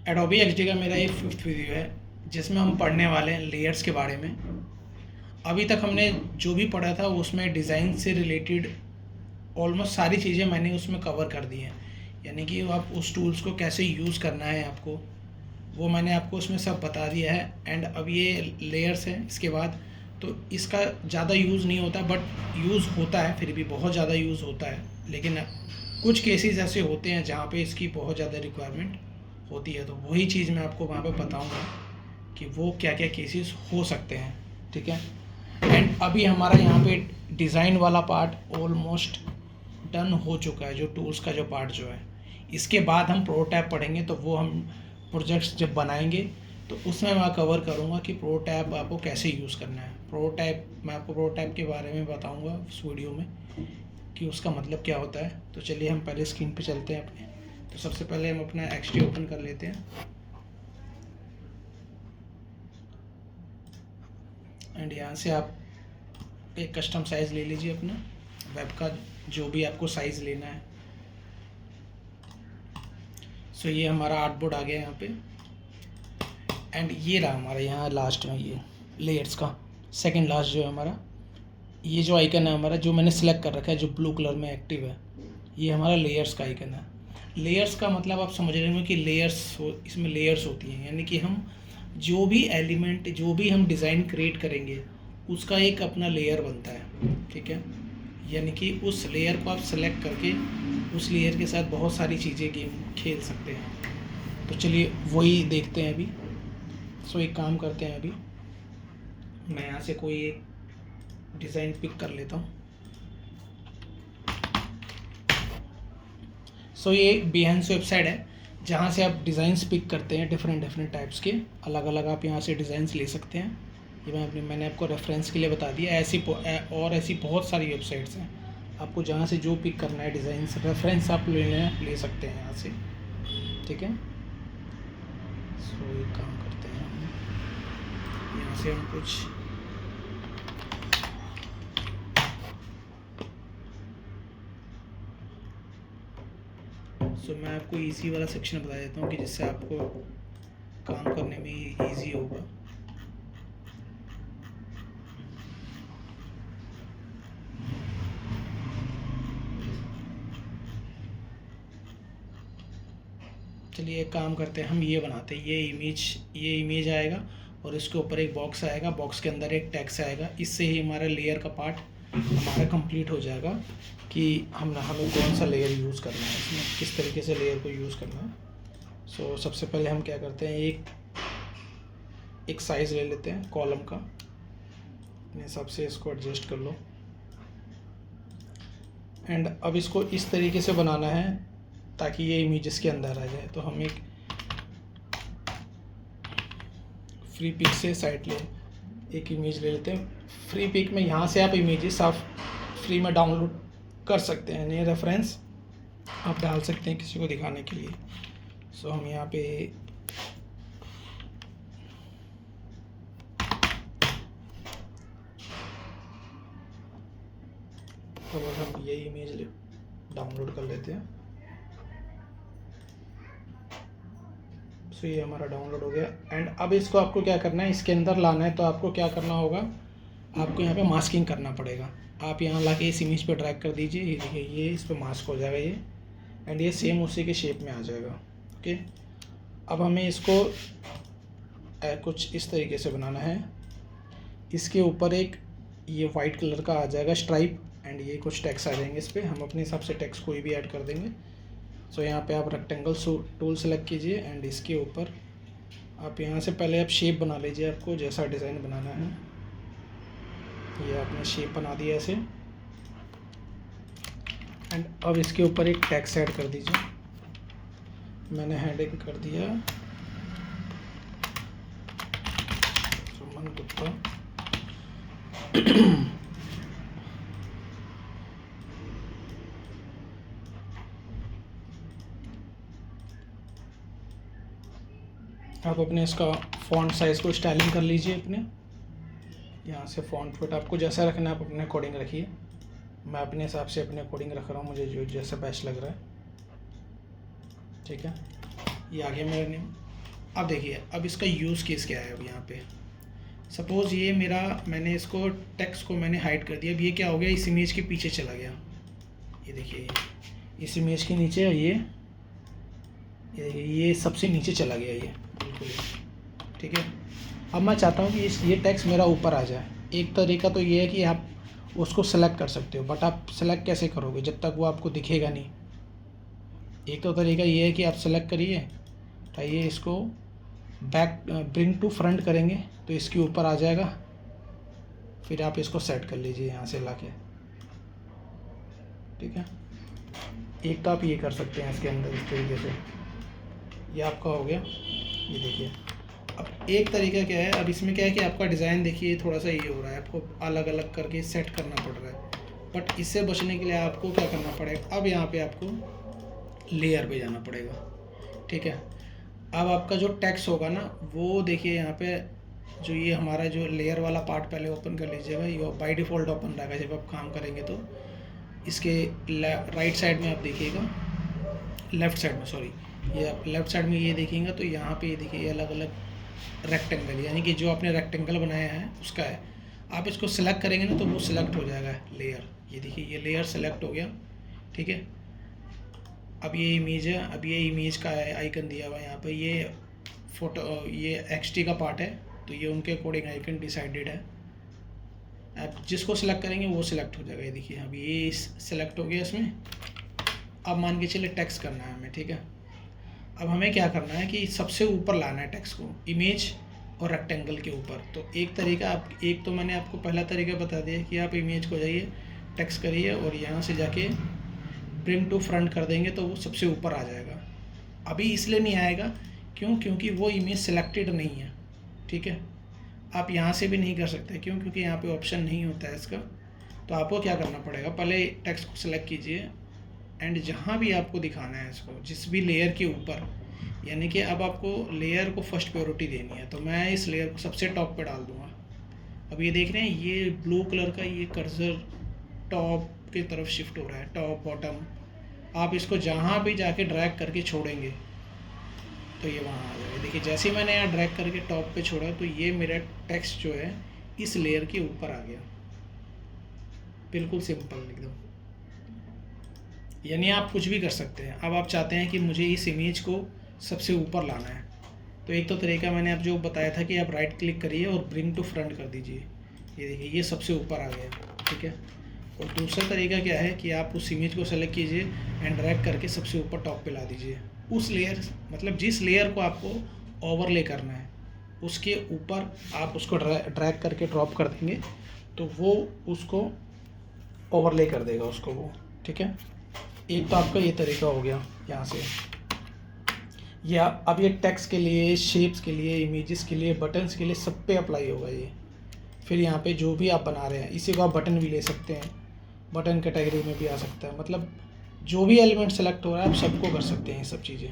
Adobe XD का मेरा ये 5th वीडियो है जिसमें हम पढ़ने वाले हैं लेयर्स के बारे में। अभी तक हमने जो भी पढ़ा था उसमें डिज़ाइन से रिलेटेड ऑलमोस्ट सारी चीज़ें मैंने उसमें कवर कर दी हैं, यानी कि आप उस टूल्स को कैसे यूज़ करना है आपको, वो मैंने आपको उसमें सब बता दिया है। एंड अब ये लेयर्स हैं इसके बाद, तो इसका ज़्यादा यूज़ नहीं होता, बट यूज़ होता है, फिर भी बहुत ज़्यादा यूज़ होता है। लेकिन कुछ केसेस ऐसे होते हैं जहाँ पे इसकी बहुत ज़्यादा रिक्वायरमेंट होती है, तो वही चीज़ मैं आपको वहाँ पे बताऊँगा कि वो क्या क्या केसेस हो सकते हैं, ठीक है। एंड अभी हमारा यहाँ पे डिज़ाइन वाला पार्ट ऑलमोस्ट डन हो चुका है, जो टूल्स का जो पार्ट जो है। इसके बाद हम प्रोटोटाइप पढ़ेंगे, तो वो हम प्रोजेक्ट्स जब बनाएंगे तो उसमें मैं कवर करूँगा कि प्रोटोटाइप आपको कैसे यूज़ करना है। प्रोटोटाइप मैं आपको प्रोटोटाइप के बारे में बताऊँगा उस वीडियो में कि उसका मतलब क्या होता है। तो चलिए हम पहले स्क्रीन पे चलते हैं अपने। तो सबसे पहले हम अपना XD ओपन कर लेते हैं एंड यहाँ से आप एक कस्टम साइज़ ले लीजिए अपना वेब का, जो भी आपको साइज़ लेना है। सो ये हमारा आर्टबोर्ड आ गया यहाँ पे। एंड ये रहा हमारा यहाँ लास्ट में ये लेयर्स का सेकंड लास्ट जो है हमारा, ये जो आइकन है हमारा, जो मैंने सेलेक्ट कर रखा है, जो ब्लू कलर में एक्टिव है, ये हमारा लेयर्स का आइकन है। लेयर्स का मतलब आप समझ रहे होंगे कि इसमें लेयर्स होती हैं, यानी कि हम जो भी एलिमेंट, जो भी हम डिज़ाइन क्रिएट करेंगे उसका एक अपना लेयर बनता है, ठीक है। यानी कि उस लेयर को आप सेलेक्ट करके उस लेयर के साथ बहुत सारी चीज़ें गेम खेल सकते हैं। तो चलिए वही देखते हैं अभी। सो एक काम करते हैं, अभी मैं यहाँ से कोई एक डिज़ाइन पिक कर लेता हूँ। सो ये behance वेबसाइट है जहाँ से आप डिज़ाइंस पिक करते हैं, डिफरेंट टाइप्स के अलग अलग आप यहाँ से डिज़ाइंस ले सकते हैं। ये मैंने आपको रेफरेंस के लिए बता दिया। ऐसी बहुत सारी वेबसाइट्स हैं, आपको जहाँ से जो पिक करना है डिज़ाइंस रेफरेंस आप ले सकते हैं यहाँ से, ठीक है। सो एक काम करते हैं, यहाँ से हम कुछ मैं आपको इजी वाला सेक्शन बता देता हूँ कि जिससे आपको काम करने में इजी होगा। चलिए एक काम करते हैं, हम ये बनाते हैं, ये इमेज आएगा और इसके ऊपर एक बॉक्स आएगा, बॉक्स के अंदर एक टेक्स्ट आएगा। इससे ही हमारा लेयर का पार्ट हमारा कंप्लीट हो जाएगा कि हमें कौन सा लेयर यूज़ करना है, इसमें किस तरीके से लेयर को यूज़ करना है। सो सबसे पहले हम क्या करते हैं, एक साइज़ ले लेते हैं कॉलम का, अपने हिसाब से इसको एडजस्ट कर लो। एंड अब इसको इस तरीके से बनाना है ताकि ये इमेजेस के अंदर आ जाए। तो हम एक फ्री पिक से साइड एक इमेज ले लेते हैं। फ्री पिक में यहाँ से आप इमेजेस आप फ्री में डाउनलोड कर सकते हैं, ये रेफरेंस आप डाल सकते हैं किसी को दिखाने के लिए। सो हम यहाँ पे हम ये इमेज डाउनलोड कर लेते हैं। सो ये हमारा डाउनलोड हो गया। एंड अब इसको आपको क्या करना है, इसके अंदर लाना है। तो आपको क्या करना होगा, आपको यहाँ पे मास्किंग करना पड़ेगा। आप यहाँ लाके इस इमेज पे ड्रैग कर दीजिए, ये देखिए ये इस पर मास्क हो जाएगा ये, एंड ये सेम उसी के शेप में आ जाएगा। ओके, अब हमें इसको कुछ इस तरीके से बनाना है। इसके ऊपर एक ये वाइट कलर का आ जाएगा स्ट्राइप, एंड ये कुछ टेक्स्ट आ जाएंगे इस पर। हम अपने हिसाब से टेक्स्ट कोई भी ऐड कर देंगे। सो यहाँ पे आप रेक्टेंगल टूल सेलेक्ट कीजिए एंड इसके ऊपर आप यहाँ से पहले आप शेप बना लीजिए, आपको जैसा डिज़ाइन बनाना है। ये आपने शेप बना दिया ऐसे। एंड अब इसके ऊपर एक टेक्स्ट ऐड कर दीजिए। मैंने हेडिंग कर दिया सुमन गुप्ता। आप अपने इसका फ़ॉन्ट साइज़ को स्टाइलिंग कर लीजिए अपने यहाँ से। फ़ॉन्ट फिट आपको जैसा रखना है आप अपने अकॉर्डिंग रखिए। मैं अपने हिसाब से अपने अकॉर्डिंग रख रहा हूँ, मुझे जो जैसा बेस्ट लग रहा है। ठीक है, ये आ गया मेरा नेम। अब देखिए, अब इसका यूज़ केस क्या है। अब यहाँ पे सपोज़ ये मेरा, मैंने इसको टेक्स्ट को मैंने हाइड कर दिया। अब ये क्या हो गया, इस इमेज के पीछे चला गया। ये देखिए, ये इस इमेज के नीचे, ये देखिए, ये सबसे नीचे चला गया ये, बिल्कुल। ठीक है, अब मैं चाहता हूँ कि ये टेक्स्ट मेरा ऊपर आ जाए। एक तरीका तो ये है कि आप उसको सेलेक्ट कर सकते हो, बट आप सेलेक्ट कैसे करोगे जब तक वो आपको दिखेगा नहीं। एक तो तरीका ये है कि आप सेलेक्ट करिए, उठाइए इसको, बैक ब्रिंग टू फ्रंट करेंगे तो इसके ऊपर आ जाएगा। फिर आप इसको सेट कर लीजिए यहाँ से लाके। ठीक है, एक तो आप ये कर सकते हैं इसके अंदर इस तरीके से, ये आपका हो गया। ये देखिए, अब एक तरीका क्या है, अब इसमें क्या है कि आपका डिज़ाइन देखिए थोड़ा सा ये हो रहा है, आपको अलग अलग करके सेट करना पड़ रहा है। बट इससे बचने के लिए आपको क्या करना पड़ेगा, अब यहाँ पे आपको लेयर पे जाना पड़ेगा। ठीक है, अब आपका जो टेक्स्ट होगा ना, वो देखिए यहाँ पे जो ये हमारा जो लेयर वाला पार्ट पहले ओपन कर लीजिएगा। ये बाय डिफ़ॉल्ट ओपन रहेगा जब आप काम करेंगे। तो इसके राइट साइड में आप देखिएगा, लेफ़्ट साइड में सॉरी, ये आप लेफ़्ट साइड में ये देखेंगे तो यहाँ पे ये देखिए, ये अलग अलग रेक्टेंगल, यानी कि जो आपने रेक्टेंगल बनाया है उसका है। आप इसको सेलेक्ट करेंगे ना तो वो सिलेक्ट हो जाएगा लेयर। ये देखिए, ये लेयर सेलेक्ट हो गया। ठीक है, अब ये इमेज है, अब ये इमेज का आइकन दिया हुआ है यहाँ पे, ये फोटो, ये XD का पार्ट है, तो ये उनके अकॉर्डिंग आइकन डिसाइडेड है। आप जिसको सिलेक्ट करेंगे वो सिलेक्ट हो जाएगा। ये देखिए, अब ये सिलेक्ट हो गया इसमें। अब मान के चले टेक्स्ट करना है हमें। ठीक है, अब हमें क्या करना है कि सबसे ऊपर लाना है टेक्स्ट को, इमेज और रेक्टेंगल के ऊपर। तो एक तरीका, आप एक तो मैंने आपको पहला तरीका बता दिया कि आप इमेज को जाइए, टेक्स्ट करिए और यहाँ से जाके ब्रिंग टू फ्रंट कर देंगे तो वो सबसे ऊपर आ जाएगा। अभी इसलिए नहीं आएगा क्योंकि वो इमेज सेलेक्टेड नहीं है। ठीक है, आप यहाँ से भी नहीं कर सकते क्योंकि यहाँ पे ऑप्शन नहीं होता है इसका। तो आपको क्या करना पड़ेगा, पहले टेक्स्ट को सेलेक्ट कीजिए एंड जहाँ भी आपको दिखाना है इसको, जिस भी लेयर के ऊपर, यानी कि अब आपको लेयर को फर्स्ट प्रायोरिटी देनी है। तो मैं इस लेयर को सबसे टॉप पे डाल दूँगा। अब ये देख रहे हैं, ये ब्लू कलर का ये कर्सर टॉप की तरफ शिफ्ट हो रहा है, टॉप बॉटम। आप इसको जहाँ भी जाके ड्रैग करके छोड़ेंगे तो ये वहाँ आ जाएगा। देखिए, जैसे ही मैंने यहाँ ड्रैग करके टॉप पे छोड़ा तो ये मेरा टेक्स्ट जो है इस लेयर के ऊपर आ गया। बिल्कुल सिंपल एकदम, यानी आप कुछ भी कर सकते हैं। अब आप चाहते हैं कि मुझे इस इमेज को सबसे ऊपर लाना है, तो एक तो तरीका मैंने आप जो बताया था कि आप राइट क्लिक करिए और ब्रिंग टू फ्रंट कर दीजिए। ये देखिए, ये सबसे ऊपर आ गया। ठीक है, और दूसरा तरीका क्या है कि आप उस इमेज को सेलेक्ट कीजिए एंड ड्रैग करके सबसे ऊपर टॉप पे ला दीजिए। उस लेयर, मतलब जिस लेयर को आपको ओवरले करना है उसके ऊपर आप उसको ड्रैग करके ड्रॉप कर देंगे तो वो उसको ओवरले कर देगा उसको वो। ठीक है, एक तो आपका ये तरीका हो गया यहाँ से। या अब ये टेक्स्ट के लिए, शेप्स के लिए, इमेजेस के लिए, बटन्स के लिए, सब पे अप्लाई होगा ये। फिर यहाँ पे जो भी आप बना रहे हैं, इसी को आप बटन भी ले सकते हैं, बटन कैटेगरी में भी आ सकता है। मतलब जो भी एलिमेंट सेलेक्ट हो रहा है आप सबको कर सकते हैं ये सब चीज़ें।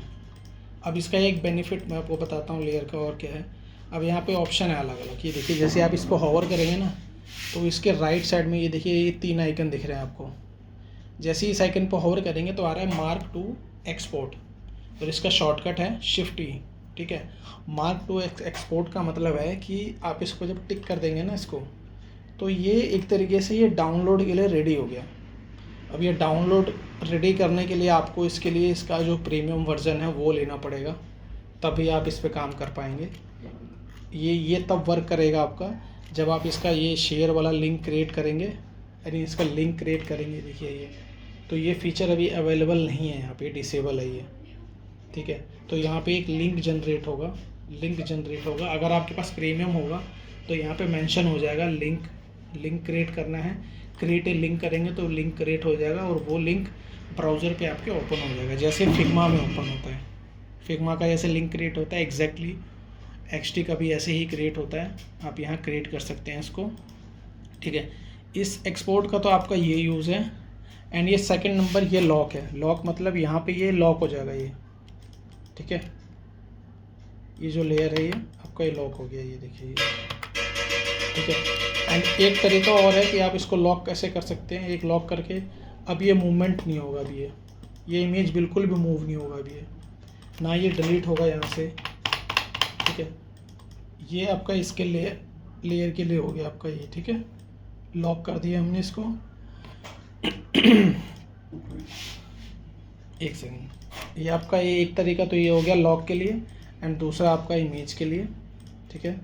अब इसका एक बेनिफिट मैं आपको बताता हूँ लेयर का, और क्या है। अब यहाँ पे ऑप्शन है अलग अलग। ये देखिए, जैसे आप इसको होवर करेंगे ना तो इसके राइट साइड में ये देखिए, ये 3 आइकन दिख रहे हैं आपको। जैसे ही इस आइकन पर होवर करेंगे तो आ रहा है मार्क टू एक्सपोर्ट, और इसका शॉर्टकट है Shift-E। ठीक है, मार्क टू एक्सपोर्ट का मतलब है कि आप इसको जब टिक कर देंगे ना इसको, तो ये एक तरीके से ये डाउनलोड के लिए रेडी हो गया। अब ये डाउनलोड रेडी करने के लिए आपको इसके लिए इसका जो प्रीमियम वर्जन है वो लेना पड़ेगा, तभी आप इस पे काम कर पाएंगे। ये तब वर्क करेगा आपका जब आप इसका ये शेयर वाला लिंक क्रिएट करेंगे, यानी इसका लिंक क्रिएट करेंगे। देखिए, ये तो ये फीचर अभी अवेलेबल नहीं है यहाँ पे, डिसेबल है ये। ठीक है, तो यहाँ पे एक लिंक जनरेट होगा। अगर आपके पास प्रीमियम होगा तो यहाँ पे मेंशन हो जाएगा लिंक क्रिएट करना है, क्रिएट ए लिंक करेंगे तो लिंक क्रिएट हो जाएगा और वो लिंक ब्राउज़र पे आपके ओपन हो जाएगा, जैसे फिग्मा में ओपन होता है। फिग्मा का जैसे लिंक क्रिएट होता है एग्जैक्टली XD का भी ऐसे ही क्रिएट होता है। आप यहाँ क्रिएट कर सकते हैं इसको। ठीक है, इस एक्सपोर्ट का तो आपका ये यूज़ है। एंड ये सेकंड नंबर ये लॉक है। लॉक मतलब यहाँ पे ये लॉक हो जाएगा ये। ठीक है, ये जो लेयर है ये आपका ये लॉक हो गया। ये देखिए, ठीक है। एंड एक तरीका और है कि आप इसको लॉक कैसे कर सकते हैं, एक लॉक करके अब ये मूवमेंट नहीं होगा, अभी ये इमेज बिल्कुल भी मूव नहीं होगा, अभी ना ये डिलीट होगा यहाँ से, ठीक है। ये आपका इसके लेयर के लिए हो गया आपका ये, ठीक है। लॉक कर दिया हमने इसको। एक सेकंड, ये आपका ये एक तरीका तो ये हो गया लॉक के लिए, एंड दूसरा आपका इमेज के लिए, ठीक है।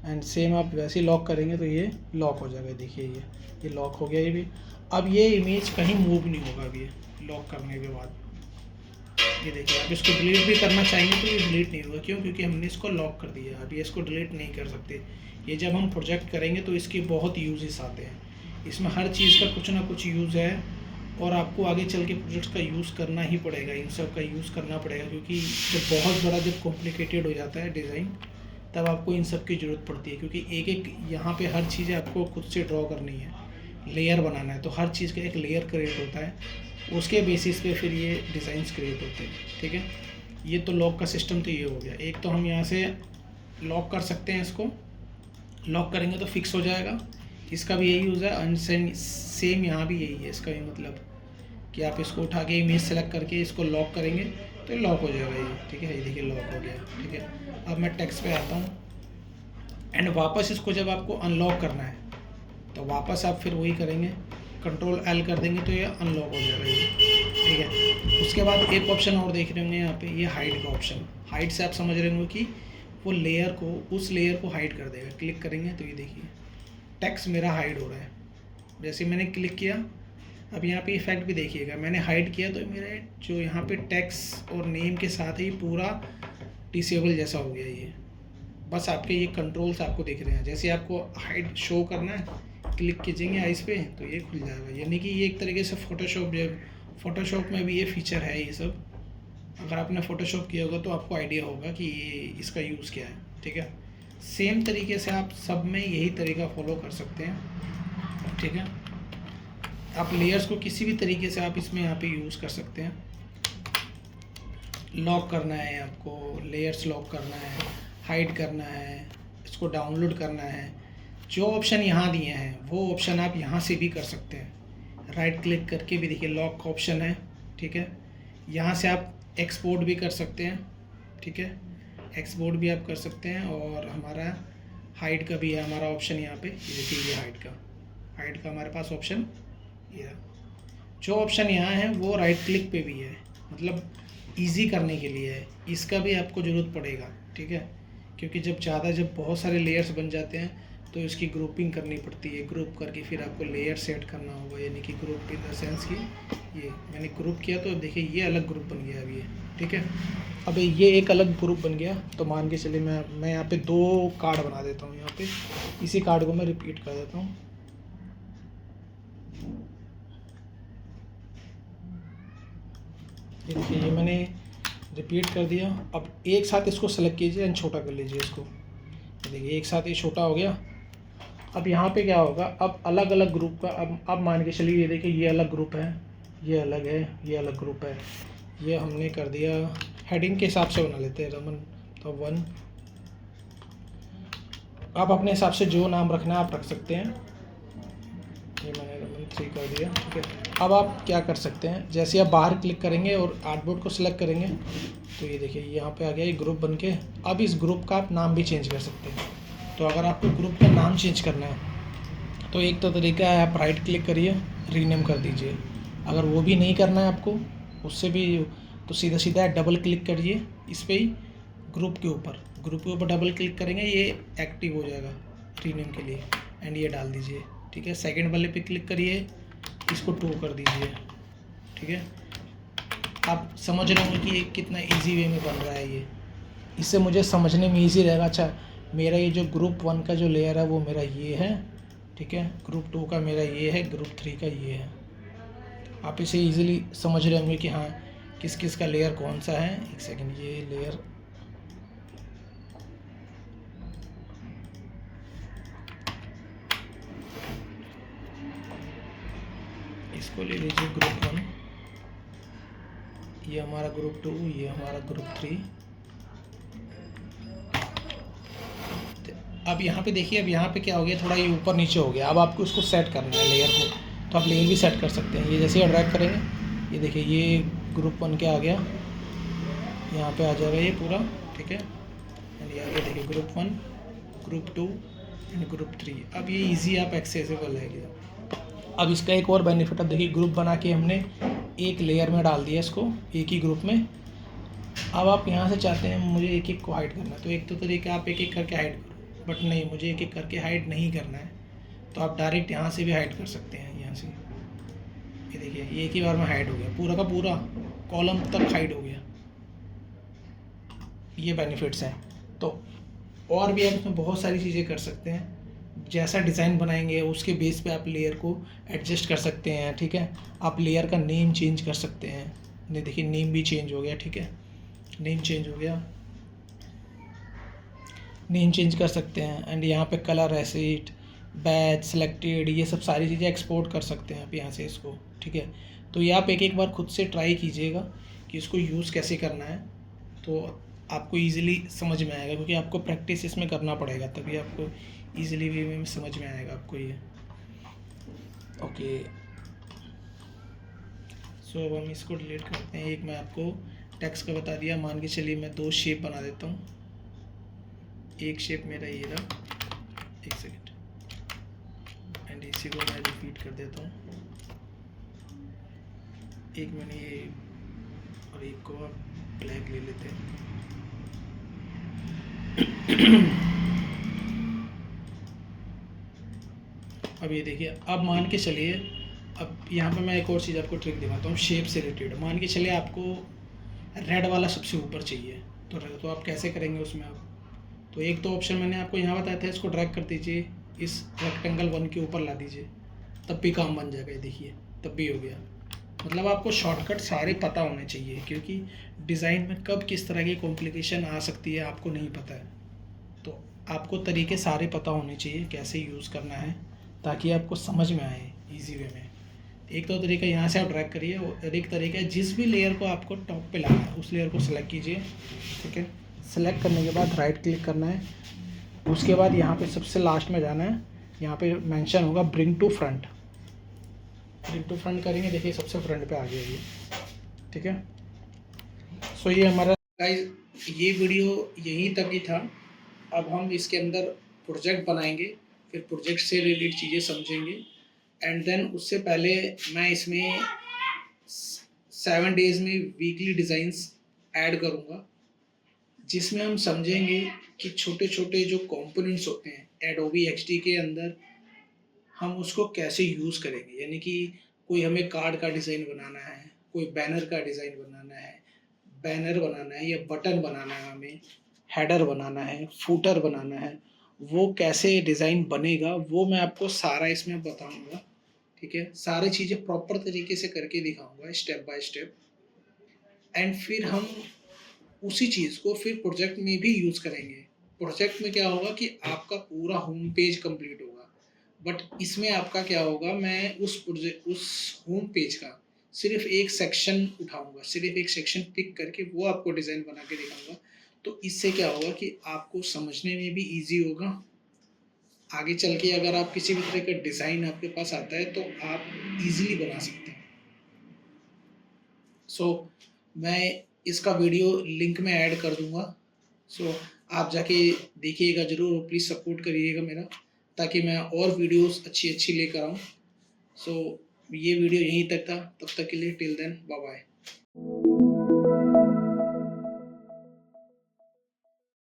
एंड सेम आप वैसे ही लॉक करेंगे तो ये लॉक हो जाएगा, देखिए ये लॉक हो गया ये भी। अब ये इमेज कहीं मूव नहीं होगा अभी ये लॉक करने के बाद, ये देखिए। आप इसको डिलीट भी करना चाहेंगे तो ये डिलीट नहीं होगा, क्यों? क्योंकि हमने इसको लॉक कर दिया। अब ये इसको डिलीट नहीं कर सकते। ये जब हम प्रोजेक्ट करेंगे तो इसके बहुत यूजेस आते हैं, इसमें हर चीज़ का कुछ ना कुछ यूज़ है, और आपको आगे चल के प्रोजेक्ट्स का यूज़ करना ही पड़ेगा, इन सब का यूज़ करना पड़ेगा, क्योंकि जब बहुत बड़ा जब कॉम्प्लिकेटेड हो जाता है डिज़ाइन, तब आपको इन सब की ज़रूरत पड़ती है, क्योंकि एक एक यहाँ पे हर चीज़ आपको खुद से ड्रॉ करनी है, लेयर बनाना है, तो हर चीज़ का एक लेयर क्रिएट होता है, उसके बेसिस पे फिर ये डिज़ाइंस क्रिएट होते हैं, ठीक है। ये तो लॉक का सिस्टम तो ये हो गया। एक तो हम यहाँ से लॉक कर सकते हैं, इसको लॉक करेंगे तो फिक्स हो जाएगा, इसका भी यही यूज़ है। एंड सेम यहाँ भी यही है, इसका भी मतलब कि आप इसको उठा के इमेज सेलेक्ट करके इसको लॉक करेंगे तो लॉक हो जाएगा ये, ठीक है। ये देखिए लॉक हो गया, ठीक है। अब मैं टेक्स्ट पे आता हूँ, एंड वापस इसको जब आपको अनलॉक करना है तो वापस आप फिर वही करेंगे, कंट्रोल एल कर देंगे तो ये अनलॉक हो जाएगा ये, ठीक है। उसके बाद एक ऑप्शन और देख रहे होंगे यहाँ पे, ये हाइड का ऑप्शन। हाइड से आप समझ रहे होंगे कि वो लेयर को, उस लेयर को हाइड कर देगा। क्लिक करेंगे तो ये देखिए टेक्स्ट मेरा हाइड हो रहा है। जैसे मैंने क्लिक किया, अब यहाँ पे इफेक्ट भी देखिएगा, मैंने हाइड किया तो मेरे जो यहाँ पे टेक्स्ट और नेम के साथ ही पूरा डिसेबल जैसा हो गया ये। बस आपके ये कंट्रोल्स आपको दिख रहे हैं। जैसे आपको हाइड शो करना है, क्लिक कीजिएंगे आइस पे तो ये खुल जाएगा। यानी कि ये एक तरीके से फ़ोटोशॉप में भी ये फीचर है ये सब। अगर आपने फ़ोटोशॉप किया होगा तो आपको आइडिया होगा कि ये इसका यूज़ क्या है, ठीक है। सेम तरीके से आप सब में यही तरीका फॉलो कर सकते हैं, ठीक है। आप लेयर्स को किसी भी तरीके से आप इसमें यहाँ पे यूज़ कर सकते हैं। लॉक करना है आपको, लेयर्स लॉक करना है, हाइड करना है, इसको डाउनलोड करना है, जो ऑप्शन यहाँ दिए हैं वो ऑप्शन आप यहाँ से भी कर सकते हैं। राइट क्लिक करके भी देखिए लॉक का ऑप्शन है, ठीक है। यहाँ से आप एक्सपोर्ट भी कर सकते हैं, ठीक है। एक्सपोर्ट भी आप कर सकते हैं, और हमारा हाइड का भी है हमारा ऑप्शन यहाँ पे। ये देखिए ये हाइड का हमारे पास ऑप्शन ये जो ऑप्शन यहाँ है वो राइट क्लिक पे भी है, मतलब इजी करने के लिए है। इसका भी आपको ज़रूरत पड़ेगा, ठीक है, क्योंकि जब बहुत सारे लेयर्स बन जाते हैं तो इसकी ग्रुपिंग करनी पड़ती है। ग्रुप करके फिर आपको लेयर सेट करना होगा, यानी कि ग्रुप इन द सेंस की ये मैंने ग्रुप किया तो देखिए ये अलग ग्रुप बन गया अभी ये, ठीक है। अब ये एक अलग ग्रुप बन गया, तो मान के चलिए मैं यहाँ पे 2 कार्ड बना देता हूँ। यहाँ पे इसी कार्ड को मैं रिपीट कर देता हूँ। ये देखिए ये मैंने रिपीट कर दिया। अब एक साथ इसको सेलेक्ट कीजिए एंड छोटा कर लीजिए इसको। देखिए एक साथ ये छोटा हो गया। अब यहाँ पे क्या होगा, अब अलग अलग ग्रुप का, अब मान के चलिए ये देखिए ये अलग ग्रुप है, ये अलग है, ये अलग ग्रुप है। ये हमने कर दिया हेडिंग के हिसाब से बना लेते हैं रमन तो 1। आप अपने हिसाब से जो नाम रखना है आप रख सकते हैं। ये मैंने रमन 3 कर दिया, ठीक है। अब आप क्या कर सकते हैं, जैसे आप बाहर क्लिक करेंगे और आर्टबोर्ड को सिलेक्ट करेंगे तो ये देखिए यहाँ पे आ गया ये ग्रुप बन के। अब इस ग्रुप का आप नाम भी चेंज कर सकते हैं। तो अगर आपको ग्रुप का नाम चेंज करना है तो एक तो तरीका है, आप राइट क्लिक करिए, रीनेम कर दीजिए। अगर वो भी नहीं करना है आपको, उससे भी तो सीधा सीधा डबल क्लिक करिए इस पर ही, ग्रुप के ऊपर डबल क्लिक करेंगे, ये एक्टिव हो जाएगा रीनेम के लिए, एंड ये डाल दीजिए, ठीक है। सेकंड वाले पे क्लिक करिए, इसको 2 कर दीजिए, ठीक है। आप समझ रहे होंगे कि ये कितना इजी वे में बन रहा है ये। इससे मुझे समझने में इजी रहेगा। अच्छा, मेरा ये जो ग्रुप 1 का जो लेयर है वो मेरा ये है, ठीक है। ग्रुप 2 का मेरा ये है, ग्रुप 3 का ये है। आप इसे इजीली समझ रहे होंगे कि हाँ किस किस का लेयर कौन सा है। एक सेकंड, ये लेयर इसको ले लीजिए ग्रुप 1, ये हमारा ग्रुप 2, ये हमारा ग्रुप 3। अब यहाँ पे देखिए, अब यहाँ पे क्या हो गया, थोड़ा ये ऊपर नीचे हो गया। अब आपको इसको सेट करना है लेयर को, तो आप लेयर भी सेट कर सकते हैं। ये जैसे ही ड्रैग करेंगे, ये देखिए ये ग्रुप 1 के आ गया, यहाँ पे आ जाएगा ये पूरा, ठीक है। एंड यहाँ पे देखिए ग्रुप 1, ग्रुप 2 एंड ग्रुप 3। अब ये इजी आप एक्सेसिबल है गया। अब इसका एक और बेनिफिट, अब देखिए ग्रुप बना के हमने एक लेयर में डाल दिया इसको, एक ही ग्रुप में। अब आप यहाँ से चाहते हैं मुझे एक एक को हाइड करना है, तो एक तो तरीका आप एक एक करके हाइड करो, बट नहीं, मुझे एक एक करके हाइड नहीं करना है, तो आप डायरेक्ट यहाँ से भी हाइड कर सकते हैं। यहाँ से ये देखिए, ये एक ही बार में हाइड हो गया, पूरा का पूरा कॉलम तक हाइड हो गया। ये बेनिफिट्स हैं। तो और भी आप इसमें बहुत सारी चीज़ें कर सकते हैं। जैसा डिज़ाइन बनाएंगे उसके बेस पे आप लेयर को एडजस्ट कर सकते हैं, ठीक है। आप लेयर का नेम चेंज कर सकते हैं। नहीं देखिए, नेम भी चेंज हो गया, ठीक है, नेम चेंज हो गया, नेम चेंज कर सकते हैं। एंड यहाँ पे कलर एसिड, बैच, सेलेक्टेड, ये सब सारी चीज़ें एक्सपोर्ट कर सकते हैं आप यहाँ से इसको, ठीक है। तो ये आप एक एक बार खुद से ट्राई कीजिएगा कि इसको यूज़ कैसे करना है, तो आपको ईज़िली समझ में आएगा, क्योंकि आपको प्रैक्टिस इसमें करना पड़ेगा, तभी आपको ईज़िली वे में समझ में आएगा आपको ये। ओके, सो अब हम इसको डिलीट करते हैं। एक मैं आपको टेक्स्ट का बता दिया, मान के चलिए मैं 2 शेप बना देता हूँ। एक शेप मेरा ये रहा, एक सेकेंड, एंड इसी को मैं रिपीट कर देता हूँ। एक मैंने ये, और एक को आप ब्लैक ले लेते हैं। अब ये देखिए, अब मान के चलिए, अब यहाँ पे मैं एक और चीज़ आपको ट्रिक दिखाता हूँ शेप से रिलेटेड। मान के चलिए आपको रेड वाला सबसे ऊपर चाहिए, तो आप कैसे करेंगे उसमें आप, तो एक तो ऑप्शन मैंने आपको यहाँ बताया था, इसको ड्रैग कर दीजिए, इस रेक्टेंगल 1 के ऊपर ला दीजिए, तब भी काम बन जाएगा। ये देखिए, तब भी हो गया। मतलब आपको शॉर्टकट सारे पता होने चाहिए, क्योंकि डिज़ाइन में कब किस तरह की कॉम्प्लिकेशन आ सकती है आपको नहीं पता है। तो आपको तरीके सारे पता होने चाहिए कैसे यूज़ करना है, ताकि आपको समझ में आए इजी वे में। एक तो तरीका यहाँ से आप ड्रैग करिए, और एक तरीका है जिस भी लेयर को आपको टॉप पे लाना है उस लेयर को सिलेक्ट कीजिए, ठीक है। सेलेक्ट करने के बाद राइट क्लिक करना है, उसके बाद यहाँ पे सबसे लास्ट में जाना है, यहाँ पे मेंशन होगा bring to front. Bring to front करेंगे, देखिए सबसे फ्रंट पे आ गया ये, ठीक है। सो ये हमारा गाइस, ये वीडियो यहीं तक ही था। अब हम इसके अंदर प्रोजेक्ट बनाएंगे, फिर प्रोजेक्ट से रिलेटेड चीज़ें समझेंगे, एंड देन उससे पहले मैं इसमें 7 डेज़ में वीकली डिज़ाइंस ऐड करूँगा, जिसमें हम समझेंगे कि छोटे छोटे जो कंपोनेंट्स होते हैं एडोबी एक्सडी के अंदर, हम उसको कैसे यूज़ करेंगे। यानी कि कोई हमें कार्ड का डिज़ाइन बनाना है, कोई बैनर का डिज़ाइन बनाना है, बैनर बनाना है या बटन बनाना है, हमें हेडर बनाना है, फूटर बनाना है, वो कैसे डिज़ाइन बनेगा वो मैं आपको सारा इसमें बताऊंगा, ठीक है। सारी चीज़ें प्रॉपर तरीके से करके दिखाऊंगा स्टेप बाय स्टेप, एंड फिर हम उसी चीज़ को फिर प्रोजेक्ट में भी यूज़ करेंगे। प्रोजेक्ट में क्या होगा कि आपका पूरा होम पेज कंप्लीट होगा, बट इसमें आपका क्या होगा, मैं उस होम पेज का सिर्फ एक सेक्शन उठाऊंगा, सिर्फ एक सेक्शन पिक करके वो आपको डिज़ाइन बना के दिखाऊंगा। तो इससे क्या होगा कि आपको समझने में भी इजी होगा। आगे चल के अगर आप किसी भी तरह का डिज़ाइन आपके पास आता है तो आप इजीली बना सकते हैं। सो मैं इसका वीडियो लिंक में ऐड कर दूंगा, सो आप जाके देखिएगा ज़रूर, और प्लीज़ सपोर्ट करिएगा मेरा, ताकि मैं और वीडियोस अच्छी अच्छी लेकर आऊँ। सो ये वीडियो यहीं तक था, तब तक के लिए टिल देन बाय बाय।